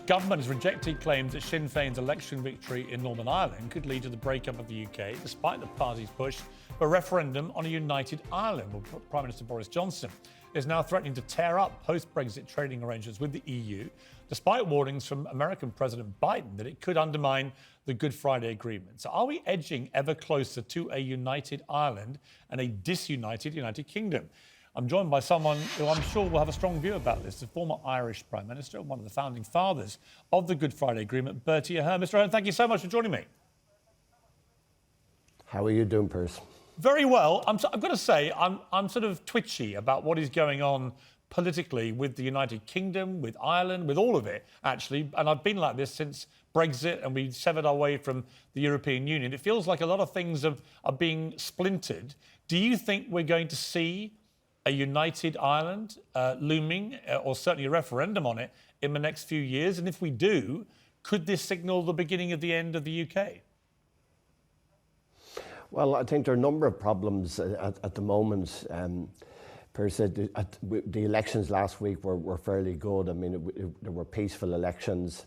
government has rejected claims that Sinn Féin's election victory in Northern Ireland could lead to the breakup of the UK, despite the party's push for a referendum on a united Ireland. Well, Prime Minister Boris Johnson is now threatening to tear up post-Brexit trading arrangements with the EU, despite warnings from American President Biden that it could undermine the Good Friday Agreement. So are we edging ever closer to a united Ireland and a disunited United Kingdom? I'm joined by someone who I'm sure will have a strong view about this, the former Irish Prime Minister and one of the founding fathers of the Good Friday Agreement, Bertie Ahern. Mr. Ahern, thank you so much for joining me. How are you doing, Piers? Very well. I've got to say, I'm sort of twitchy about what is going on politically with the United Kingdom, with Ireland, with all of it, actually. And I've been like this since Brexit and we severed our way from the European Union. It feels like a lot of things are being splintered. Do you think we're going to see a united Ireland looming, or certainly a referendum on it, in the next few years? And if we do, could this signal the beginning of the end of the UK? Well, I think there are a number of problems at the moment. Piers said the elections last week were fairly good. I mean, there were peaceful elections.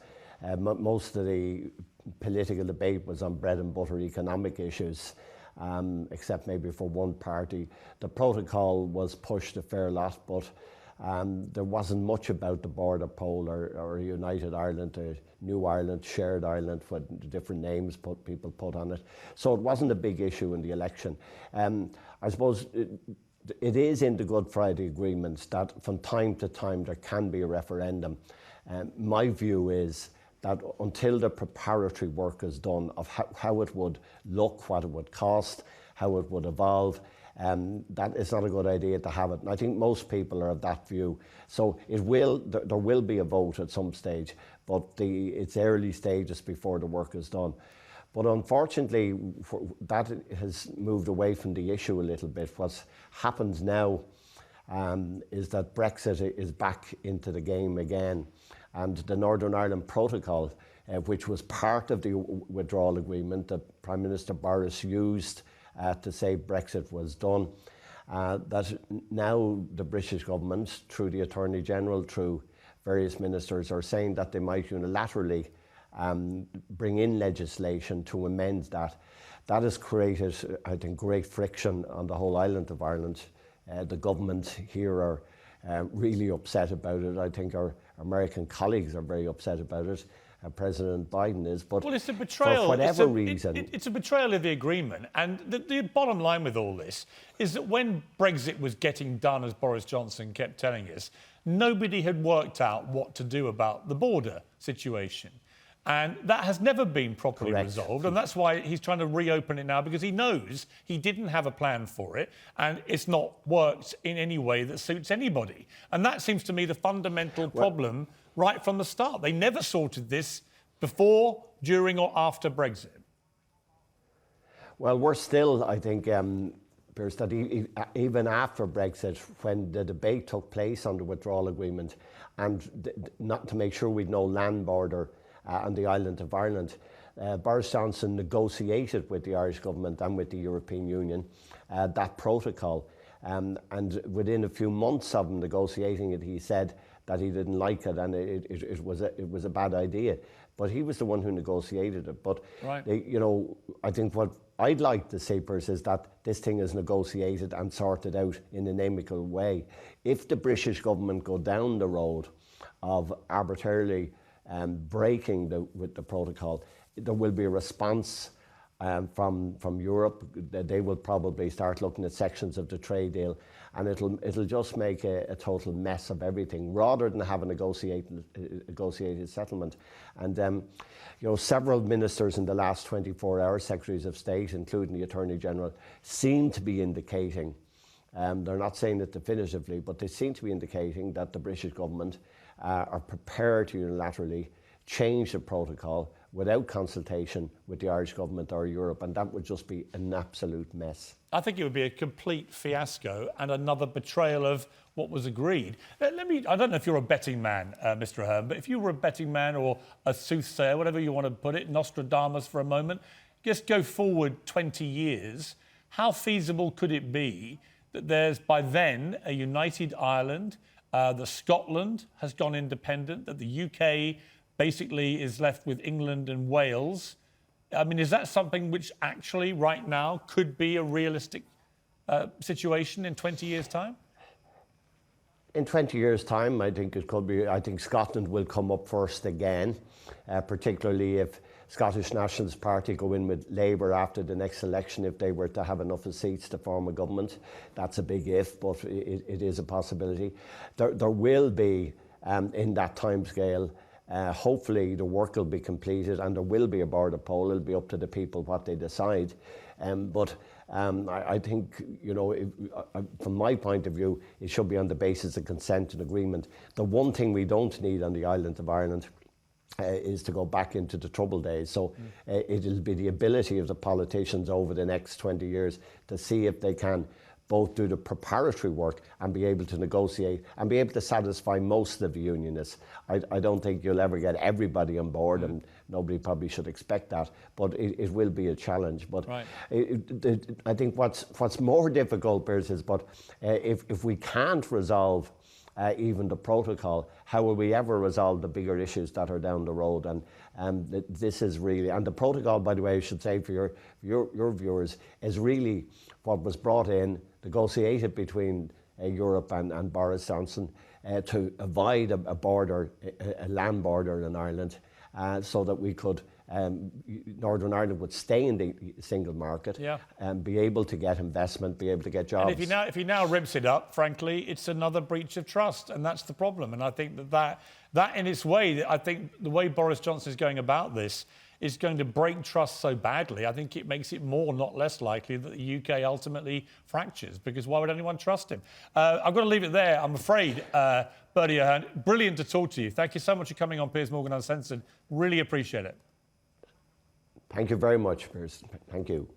Most of the political debate was on bread and butter economic issues, except maybe for one party. The protocol was pushed a fair lot, but there wasn't much about the border poll or United Ireland, a New Ireland, Shared Ireland, what the different names people put on it. So it wasn't a big issue in the election. I suppose it is in the Good Friday Agreement that from time to time there can be a referendum. My view is that until the preparatory work is done of how it would look, what it would cost, how it would evolve, that is not a good idea to have it. And I think most people are of that view. So there will be a vote at some stage, but it's early stages before the work is done. But unfortunately, that has moved away from the issue a little bit. What happens now is that Brexit is back into the game again. And the Northern Ireland Protocol, which was part of the withdrawal agreement that Prime Minister Boris used to say Brexit was done, that now the British government, through the Attorney General, through various ministers, are saying that they might unilaterally bring in legislation to amend that. That has created, I think, great friction on the whole island of Ireland. The government here are really upset about it. I think our American colleagues are very upset about it. President Biden is, but well, it's a betrayal. For whatever reason, it's a betrayal of the agreement. And the bottom line with all this is that when Brexit was getting done, as Boris Johnson kept telling us, nobody had worked out what to do about the border situation. And that has never been properly resolved. And that's why he's trying to reopen it now, because he knows he didn't have a plan for it and it's not worked in any way that suits anybody. And that seems to me the fundamental problem right from the start. They never sorted this before, during or after Brexit. Well, we're still, I think, Piers, that even after Brexit, when the debate took place on the withdrawal agreement and not to make sure we'd no land border on the island of Ireland, Boris Johnson negotiated with the Irish government and with the European Union that protocol. And within a few months of him negotiating it, he said that he didn't like it and it was a bad idea. But he was the one who negotiated it. But right. I think what I'd like to say, Piers, is that this thing is negotiated and sorted out in an amicable way. If the British government go down the road of arbitrarily breaking with the protocol, there will be a response from Europe. They will probably start looking at sections of the trade deal, and it'll just make a total mess of everything, rather than have a negotiated settlement. And several ministers in the last 24 hours, secretaries of state, including the Attorney General, seem to be indicating, they're not saying it definitively, but they seem to be indicating that the British government are prepared to unilaterally change the protocol without consultation with the Irish government or Europe, and that would just be an absolute mess. I think it would be a complete fiasco and another betrayal of what was agreed. I don't know if you're a betting man, Mr. Ahern, but if you were a betting man or a soothsayer, whatever you want to put it, Nostradamus for a moment, just go forward 20 years, how feasible could it be that there's by then a united Ireland, that Scotland has gone independent, that the UK basically is left with England and Wales. I mean, is that something which actually right now could be a realistic situation in 20 years' time? In 20 years' time, I think it could be. I think Scotland will come up first again, particularly if Scottish Nationalist Party go in with Labour after the next election, if they were to have enough of seats to form a government. That's a big if, but it is a possibility. There will be, in that timescale, hopefully the work will be completed and there will be a border poll. It'll be up to the people what they decide. I think, from my point of view, it should be on the basis of consent and agreement. The one thing we don't need on the island of Ireland is to go back into the troubled days. So it'll be the ability of the politicians over the next 20 years to see if they can both do the preparatory work and be able to negotiate and be able to satisfy most of the unionists. I don't think you'll ever get everybody on board, and nobody probably should expect that, but it will be a challenge. But right. I think what's more difficult, Piers, is if we can't resolve even the protocol, how will we ever resolve the bigger issues that are down the road? And this is really, and the protocol, by the way, I should say for your viewers, is really what was brought in, negotiated between Europe and Boris Johnson to avoid a land border in Ireland, so that we could, Northern Ireland would stay in the single market, and be able to get investment, be able to get jobs. And if he now rips it up, frankly, it's another breach of trust, and that's the problem. And I think that in its way, I think the way Boris Johnson is going about this is going to break trust so badly. I think it makes it more, not less likely, that the UK ultimately fractures, because why would anyone trust him? I've got to leave it there, I'm afraid. Bertie Ahern, brilliant to talk to you. Thank you so much for coming on Piers Morgan Uncensored. Really appreciate it. Thank you very much, Piers. Thank you.